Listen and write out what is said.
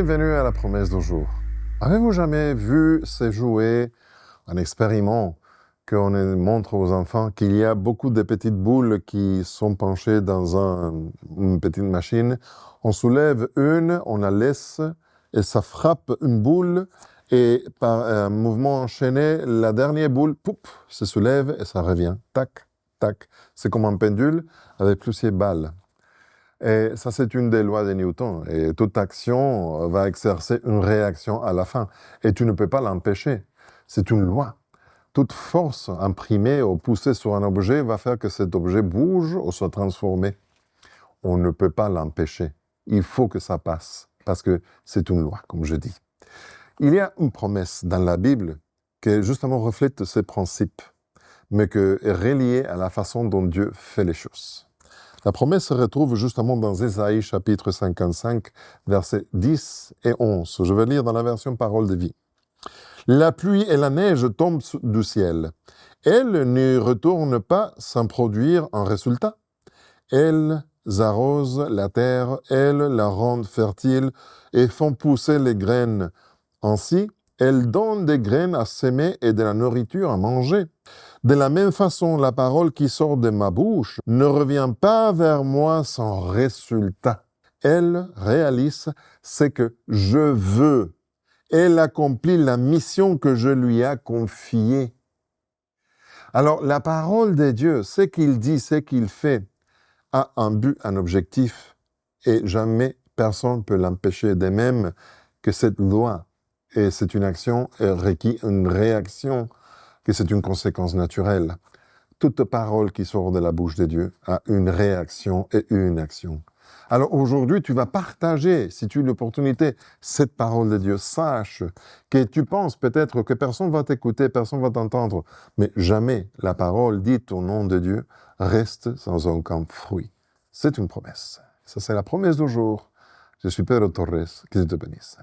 Bienvenue à la promesse du jour. Avez-vous jamais vu ces jouets, un expériment qu'on montre aux enfants, qu'il y a beaucoup de petites boules qui sont penchées dans une petite machine. On soulève une, on la laisse et ça frappe une boule et par un mouvement enchaîné, la dernière boule, poup, se soulève et ça revient. Tac, tac. C'est comme un pendule avec plusieurs balles. Et ça, c'est une des lois de Newton. Et toute action va exercer une réaction à la fin. Et tu ne peux pas l'empêcher. C'est une loi. Toute force imprimée ou poussée sur un objet va faire que cet objet bouge ou soit transformé. On ne peut pas l'empêcher. Il faut que ça passe. Parce que c'est une loi, comme je dis. Il y a une promesse dans la Bible qui justement reflète ces principes, mais qui est reliée à la façon dont Dieu fait les choses. La promesse se retrouve justement dans Ésaïe chapitre 55, versets 10 et 11. Je vais lire dans la version Parole de vie. La pluie et la neige tombent du ciel. Elles ne retournent pas sans produire un résultat. Elles arrosent la terre, elles la rendent fertile et font pousser les graines. Ainsi, elles donnent des graines à semer et de la nourriture à manger. De la même façon, la parole qui sort de ma bouche ne revient pas vers moi sans résultat. Elle réalise ce que je veux. Elle accomplit la mission que je lui ai confiée. Alors, la parole de Dieu, ce qu'il dit, ce qu'il fait, a un but, un objectif, et jamais personne ne peut l'empêcher. De même que cette loi, et c'est une action, requiert une réaction, que c'est une conséquence naturelle. Toute parole qui sort de la bouche de Dieu a une réaction et une action. Alors aujourd'hui, tu vas partager, si tu as l'opportunité, cette parole de Dieu. Sache que tu penses peut-être que personne ne va t'écouter, personne ne va t'entendre, mais jamais la parole dite au nom de Dieu reste sans aucun fruit. C'est une promesse. Ça, c'est la promesse du jour. Je suis Pedro Torres. Que Dieu te bénisse.